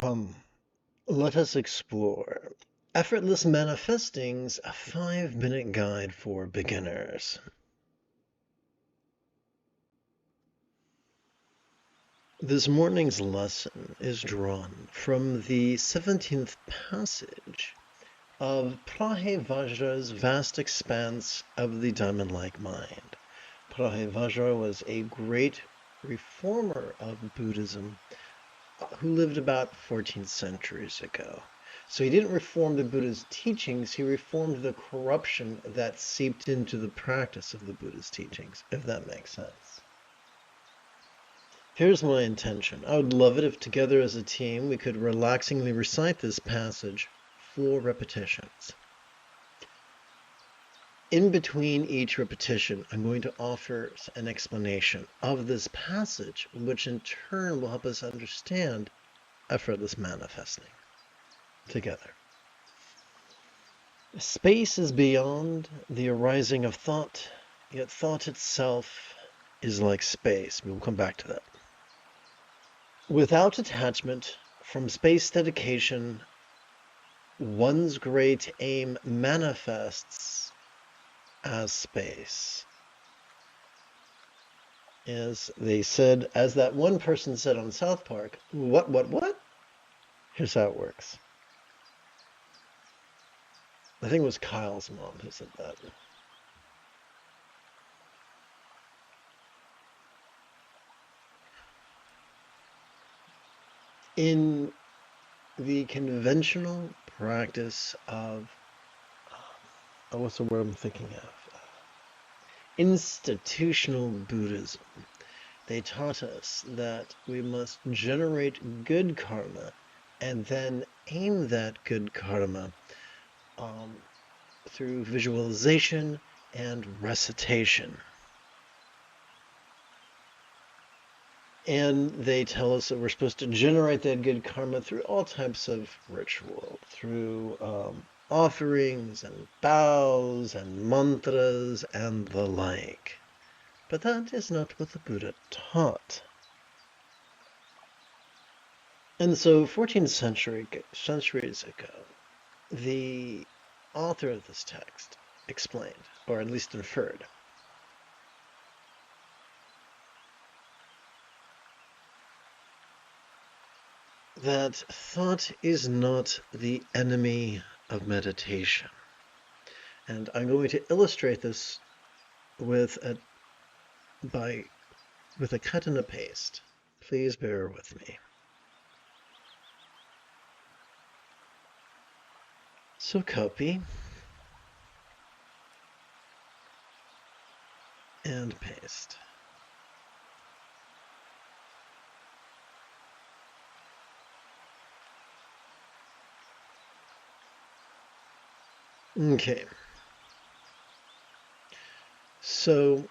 Come, let us explore Effortless Manifesting's 5-minute guide for beginners. This morning's lesson is drawn from the 17th passage of Prahevajra's vast expanse of the diamond-like mind. Prahevajra was a great reformer of Buddhism who lived about 14 centuries ago. So he didn't reform the Buddha's teachings, he reformed the corruption that seeped into the practice of the Buddha's teachings, if that makes sense. Here's my intention. I would love it if together as a team we could relaxingly recite this passage 4 repetitions. In between each repetition, I'm going to offer an explanation of this passage, which in turn will help us understand effortless manifesting together. Space is beyond the arising of thought, yet thought itself is like space. We will come back to that. Without attachment, from space dedication, one's great aim manifests as space. As they said, as that one person said on South Park, what? Here's how it works. I think it was Kyle's mom who said that. In the conventional practice of, what's the word I'm thinking of? Institutional Buddhism. They taught us that we must generate good karma and then aim that good karma through visualization and recitation. And they tell us that we're supposed to generate that good karma through all types of ritual, through offerings and bows and mantras and the like. But that is not what the Buddha taught. And so 14 centuries ago, the author of this text explained, or at least inferred, that thought is not the enemy of meditation. And I'm going to illustrate this with a cut and a paste. Please bear with me. So copy and paste. Okay. So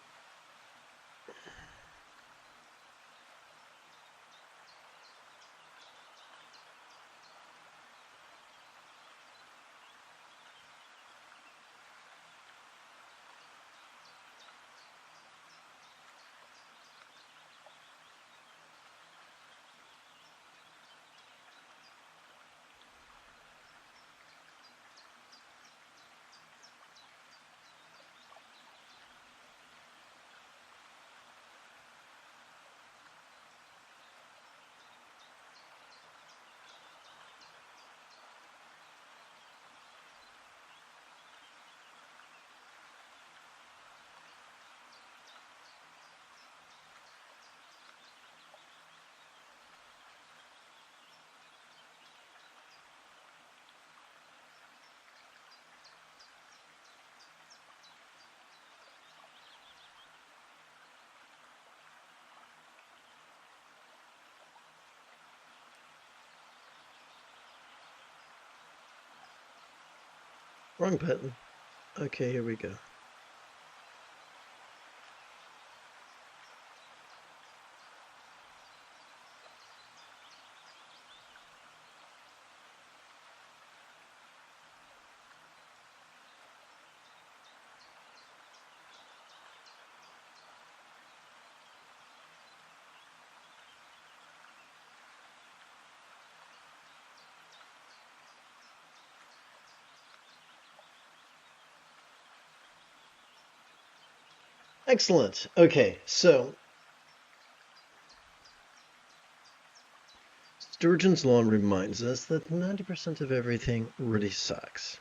wrong button. Okay, here we go. Excellent. Okay, so Sturgeon's law reminds us that 90% of everything really sucks.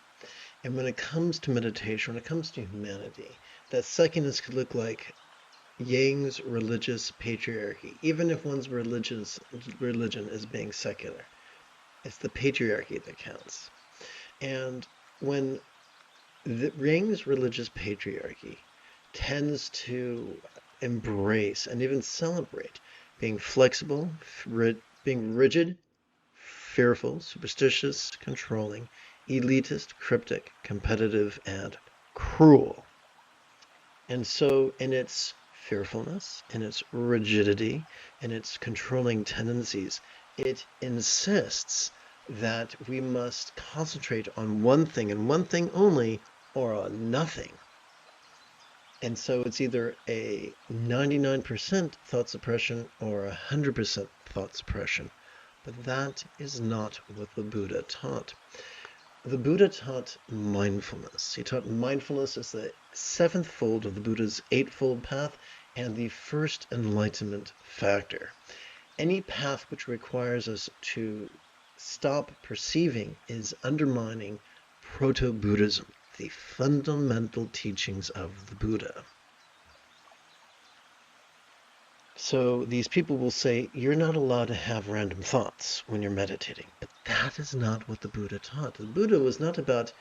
And when it comes to meditation, when it comes to humanity, that suckiness could look like Yang's religious patriarchy, even if one's religion is being secular. It's the patriarchy that counts. And when the Yang's religious patriarchy tends to embrace and even celebrate being flexible, being rigid, fearful, superstitious, controlling, elitist, cryptic, competitive, and cruel. And so in its fearfulness, in its rigidity, in its controlling tendencies, it insists that we must concentrate on one thing and one thing only, or on nothing. And so it's either a 99% thought suppression or 100% thought suppression. But that is not what the Buddha taught. The Buddha taught mindfulness. He taught mindfulness as the seventh fold of the Buddha's eightfold path and the first enlightenment factor. Any path which requires us to stop perceiving is undermining proto-Buddhism, the fundamental teachings of the Buddha. So these people will say, you're not allowed to have random thoughts when you're meditating. But that is not what the Buddha taught. The Buddha was not about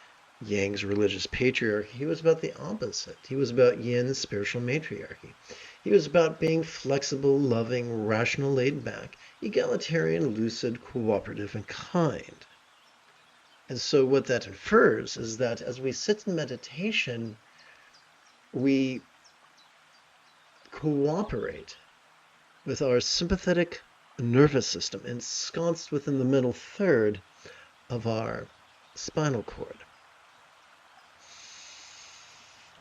Yang's religious patriarchy. He was about the opposite. He was about Yin's spiritual matriarchy. He was about being flexible, loving, rational, laid back, egalitarian, lucid, cooperative, and kind. And so what that infers is that as we sit in meditation, we cooperate with our sympathetic nervous system ensconced within the middle third of our spinal cord.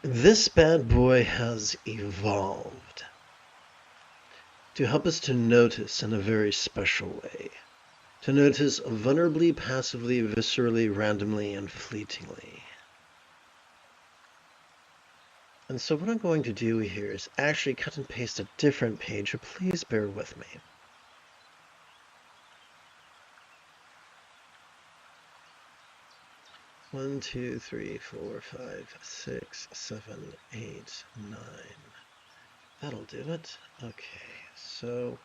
This bad boy has evolved to help us to notice in a very special way, to notice vulnerably, passively, viscerally, randomly, and fleetingly. And so what I'm going to do here is actually cut and paste a different page, so please bear with me. One, two, three, four, 5, 6, 7, 8, 9. That'll do it. Okay, so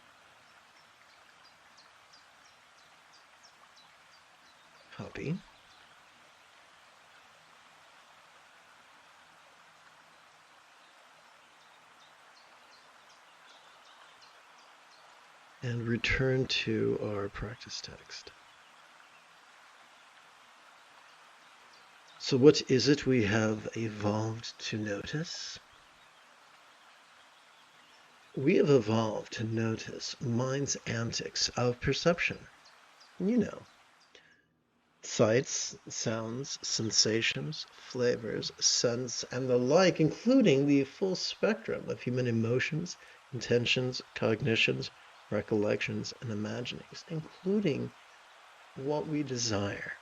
copy. And return to our practice text. So what is it we have evolved to notice? We have evolved to notice mind's antics of perception. You know, sights, sounds, sensations, flavors, scents, and the like, including the full spectrum of human emotions, intentions, cognitions, recollections, and imaginings, including what we desire,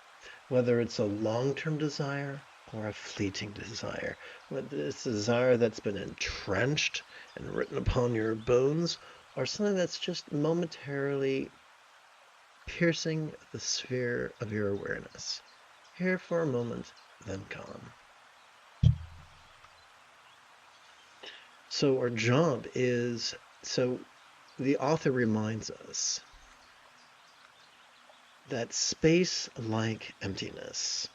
whether it's a long-term desire or a fleeting desire, whether it's a desire that's been entrenched and written upon your bones, or something that's just momentarily piercing the sphere of your awareness. Here for a moment, then gone. So our job is, so the author reminds us that space like emptiness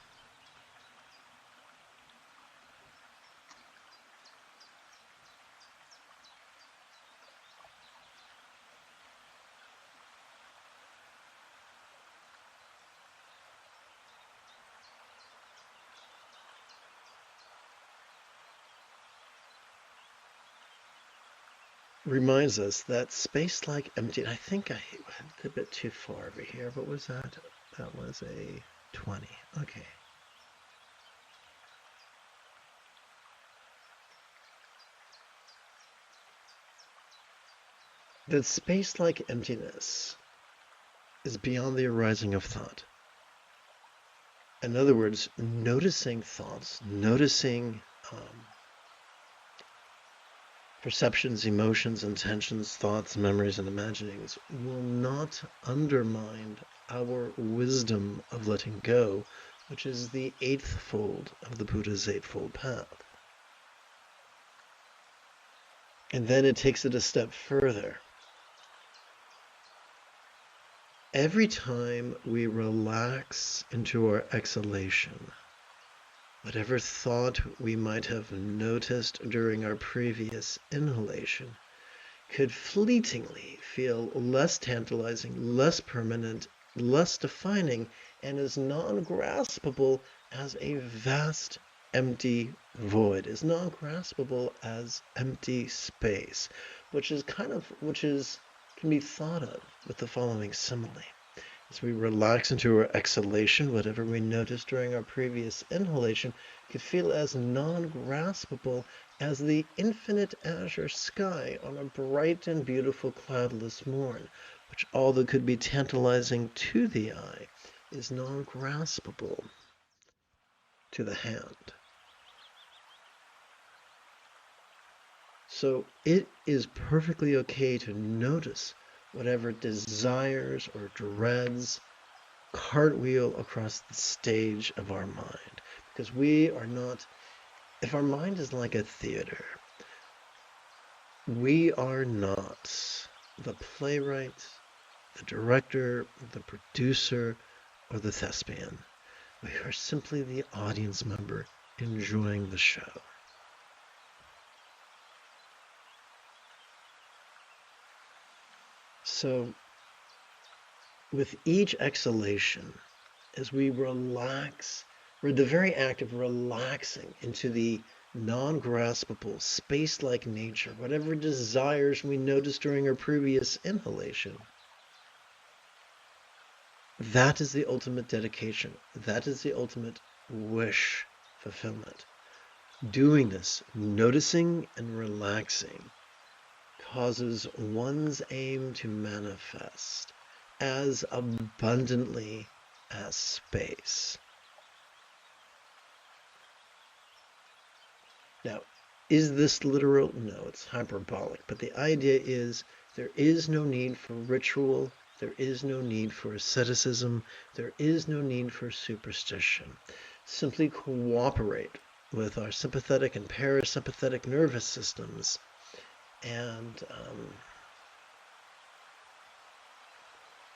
reminds us that space like empty. I think I went a bit too far over here. What was that? That was a 20. Okay. That space like emptiness is beyond the arising of thought. In other words, noticing thoughts, noticing perceptions, emotions, intentions, thoughts, memories, and imaginings will not undermine our wisdom of letting go, which is the eighth fold of the Buddha's Eightfold Path. And then it takes it a step further. Every time we relax into our exhalation, whatever thought we might have noticed during our previous inhalation could fleetingly feel less tantalizing, less permanent, less defining, and as non-graspable as a vast empty void, as non-graspable as empty space, which can be thought of with the following simile. As we relax into our exhalation, whatever we noticed during our previous inhalation could feel as non-graspable as the infinite azure sky on a bright and beautiful cloudless morn, which all that could be tantalizing to the eye is non-graspable to the hand. So it is perfectly okay to notice whatever desires or dreads cartwheel across the stage of our mind. Because we are not, if our mind is like a theater, we are not the playwright, the director, the producer, or the thespian. We are simply the audience member enjoying the show. So, with each exhalation, as we relax, we're the very act of relaxing into the non-graspable, space-like nature, whatever desires we noticed during our previous inhalation. That is the ultimate dedication. That is the ultimate wish fulfillment. Doing this, noticing and relaxing, causes one's aim to manifest as abundantly as space. Now, is this literal? No, it's hyperbolic. But the idea is there is no need for ritual. There is no need for asceticism. There is no need for superstition. Simply cooperate with our sympathetic and parasympathetic nervous systems, and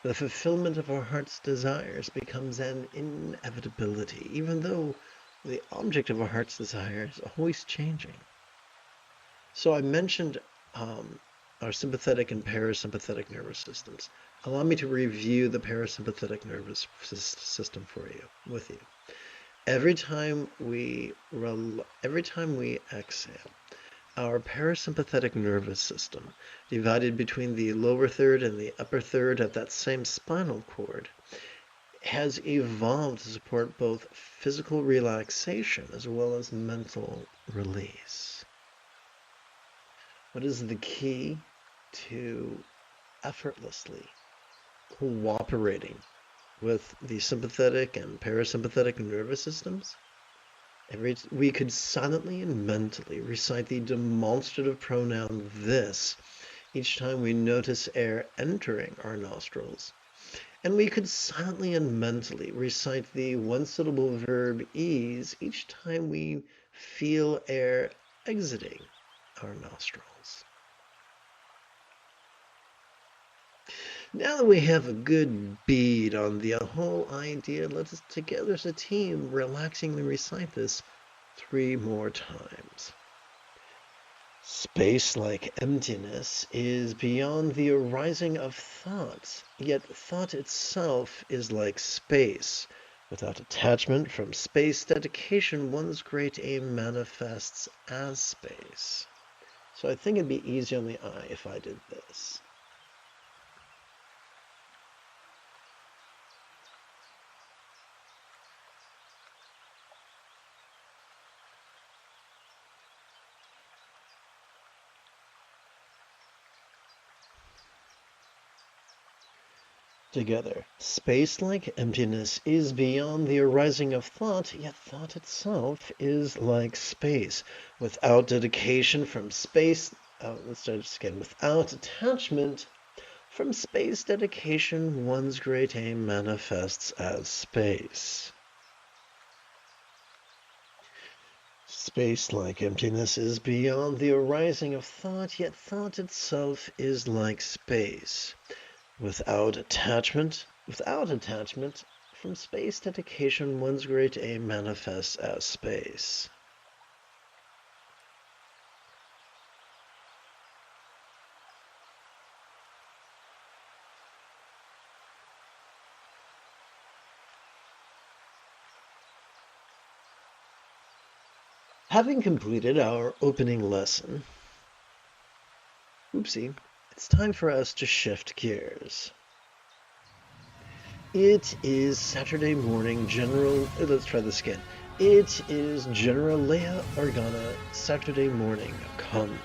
the fulfillment of our heart's desires becomes an inevitability, even though the object of our heart's desire is always changing. So I mentioned our sympathetic and parasympathetic nervous systems. Allow me to review the parasympathetic nervous system with you. Every time we exhale, our parasympathetic nervous system, divided between the lower third and the upper third of that same spinal cord, has evolved to support both physical relaxation as well as mental release. What is the key to effortlessly cooperating with the sympathetic and parasympathetic nervous systems? We could silently and mentally recite the demonstrative pronoun this each time we notice air entering our nostrils. And we could silently and mentally recite the one-syllable verb ease each time we feel air exiting our nostrils. Now that we have a good bead on the whole idea, let's together as a team relaxingly recite this 3 more times. Space, like emptiness, is beyond the arising of thoughts, yet thought itself is like space. Without attachment from space, dedication, one's great aim manifests as space. So I think it'd be easy on the eye if I did this. Together. Space, like emptiness, is beyond the arising of thought, yet thought itself is like space. Without dedication from space, let's start this again. Without attachment, from space dedication, one's great aim manifests as space. Space, like emptiness, is beyond the arising of thought, yet thought itself is like space. Without attachment, from space dedication, one's great aim manifests as space. Having completed our opening lesson, it's time for us to shift gears. It is Saturday morning, let's try this again. It is General Leia Organa, Saturday morning. Come,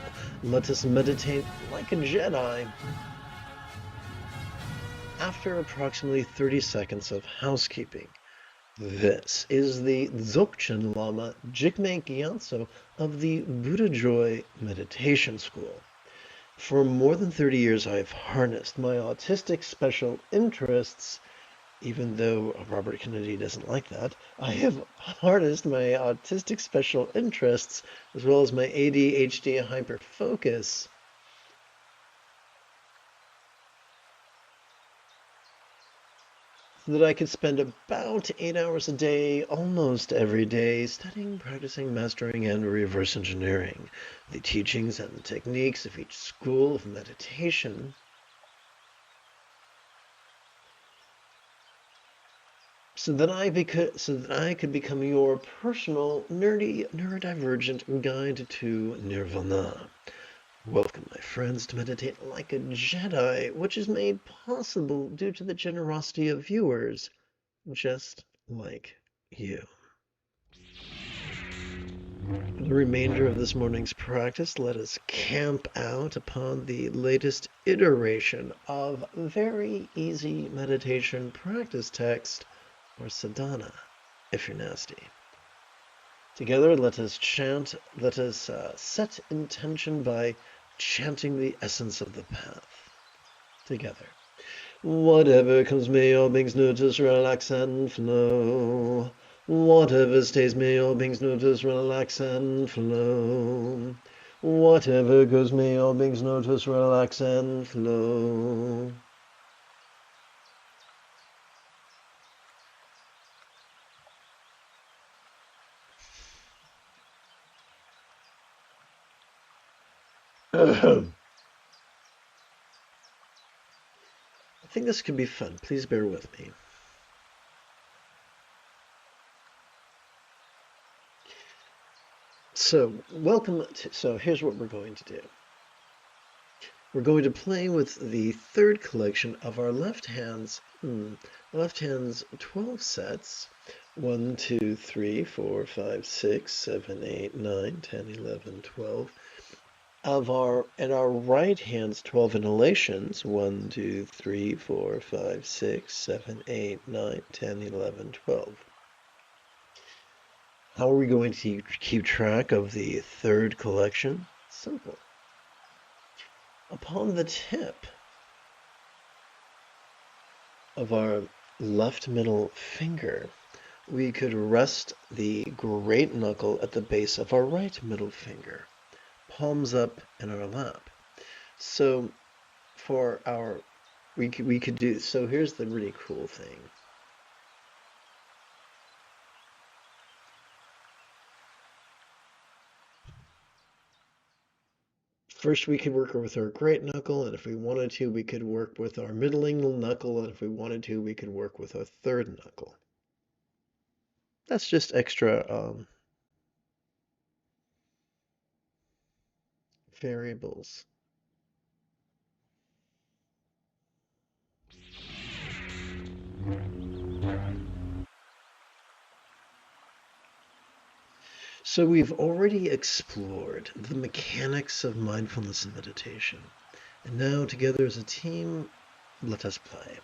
let us meditate like a Jedi. After approximately 30 seconds of housekeeping, this is the Dzogchen Lama Jigme Gyatso of the Buddha Joy Meditation School. For more than 30 years, I have harnessed my autistic special interests. Even though Robert Kennedy doesn't like that, I have harnessed my autistic special interests as well as my ADHD hyperfocus so that I could spend about 8 hours a day, almost every day, studying, practicing, mastering, and reverse engineering the teachings and the techniques of each school of meditation, so that I could become your personal, nerdy, neurodivergent guide to nirvana. Welcome, my friends, to meditate like a Jedi, which is made possible due to the generosity of viewers, just like you. For the remainder of this morning's practice, let us camp out upon the latest iteration of very easy meditation practice text, or sadhana, if you're nasty. Together, let us set intention by chanting the essence of the path. Together. Whatever comes, may all beings notice, relax and flow. Whatever stays, may all beings notice, relax and flow. Whatever goes, may all beings notice, relax and flow. I think this could be fun. Please bear with me. So here's what we're going to do. We're going to play with the third collection of our left hand's 12 sets. 1, 2, 3, 4, 5, 6, 7, 8, 9, 10, 11, 12. And our right hand's 12 inhalations. 1, 2, 3, 4, 5, 6, 7, 8, 9, 10, 11, 12. How are we going to keep track of the third collection? Simple. Upon the tip of our left middle finger, we could rest the great knuckle at the base of our right middle finger, palms up in our lap. So we could do, so here's the really cool thing. First, we could work with our great knuckle, and if we wanted to, we could work with our middling knuckle, and if we wanted to, we could work with our third knuckle. That's just extra variables. So we've already explored the mechanics of mindfulness and meditation. And now, together as a team, let us play.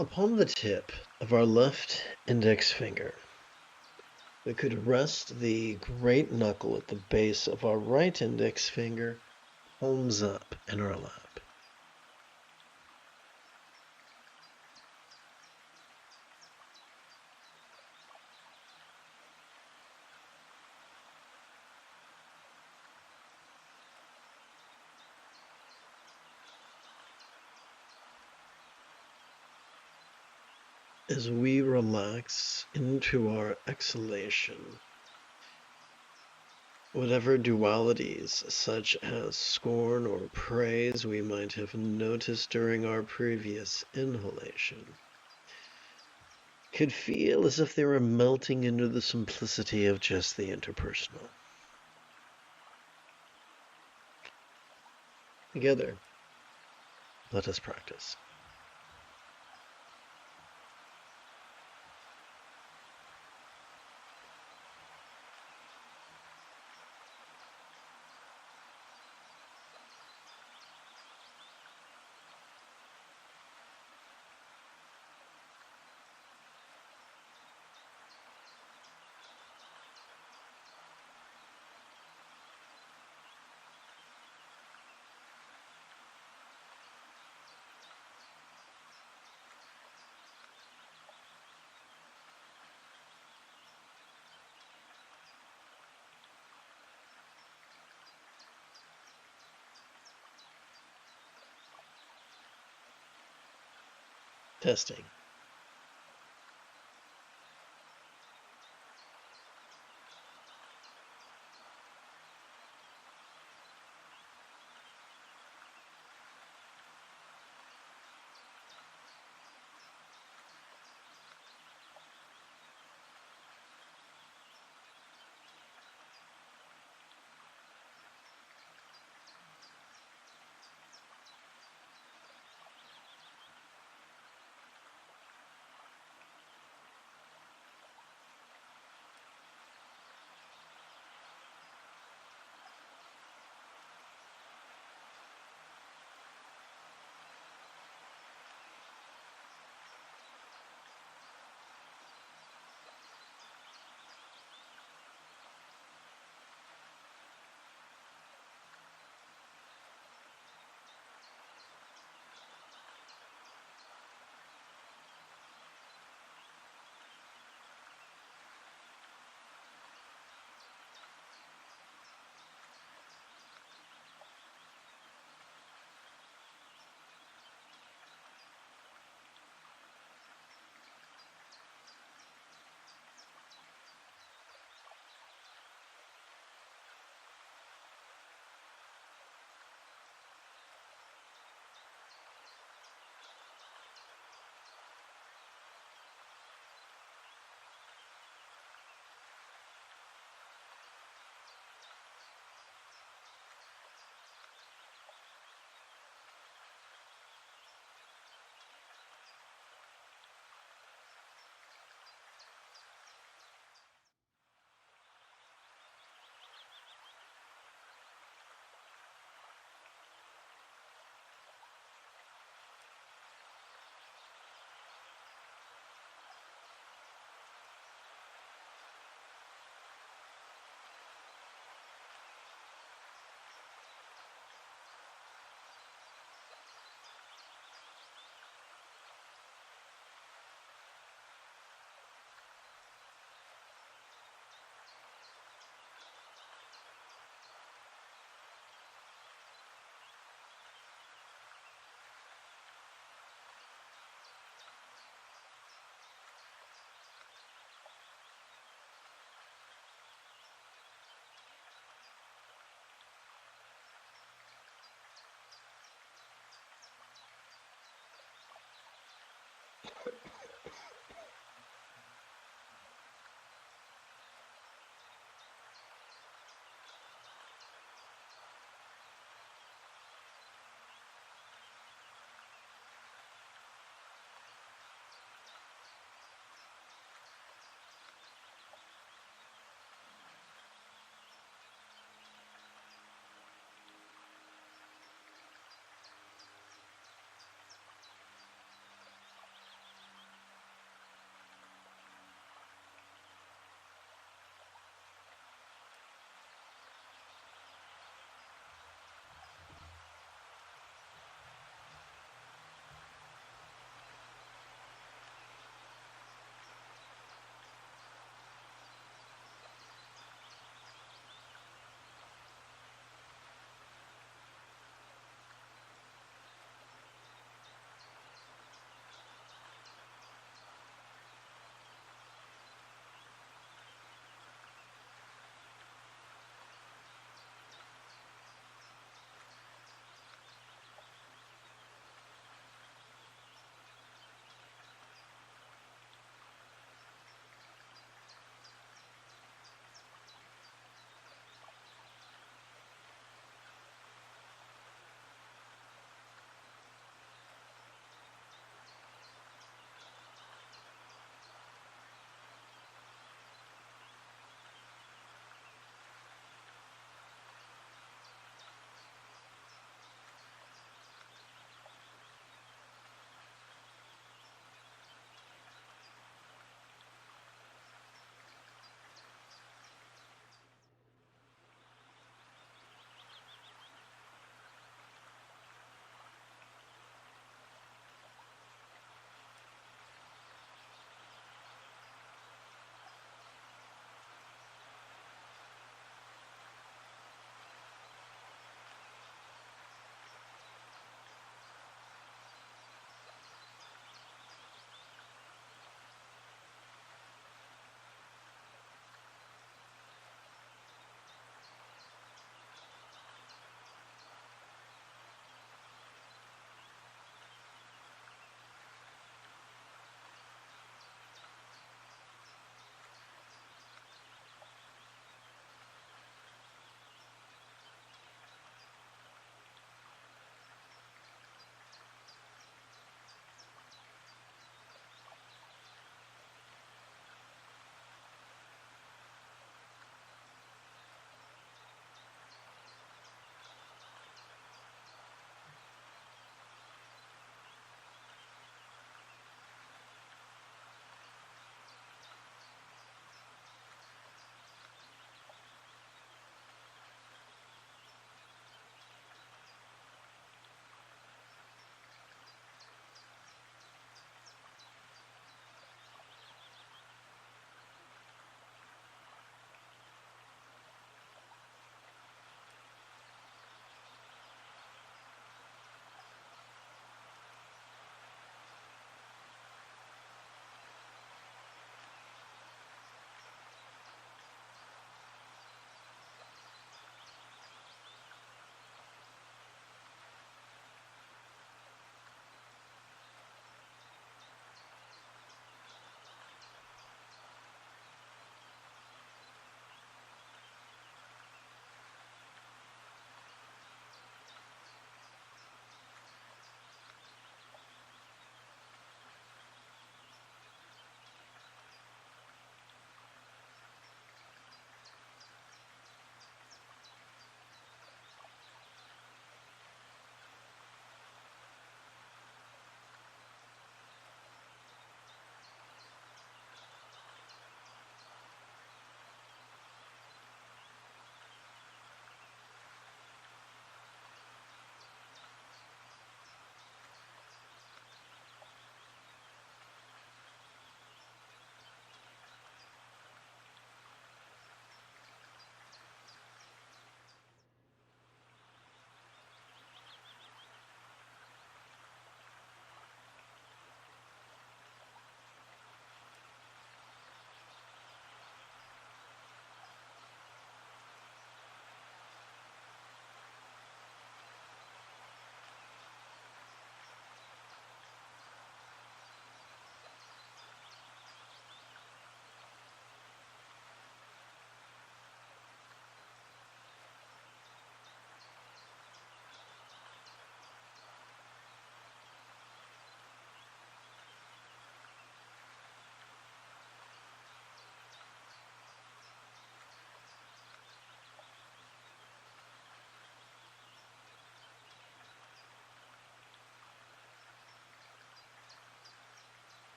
Upon the tip of our left index finger, we could rest the great knuckle at the base of our right index finger, palms up in our lap. As we relax into our exhalation, whatever dualities, such as scorn or praise, we might have noticed during our previous inhalation, could feel as if they were melting into the simplicity of just the interpersonal. Together, let us practice. Testing.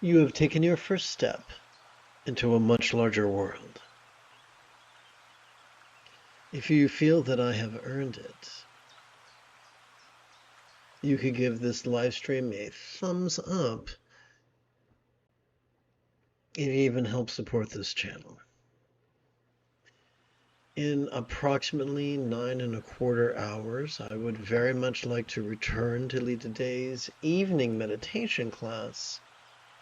You have taken your first step into a much larger world. If you feel that I have earned it, you could give this live stream a thumbs up. It even helps support this channel. In approximately 9¼ hours, I would very much like to return to lead today's evening meditation class,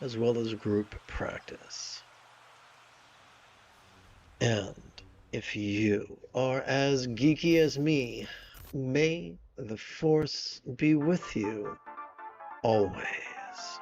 as well as group practice. And if you are as geeky as me, may the Force be with you always.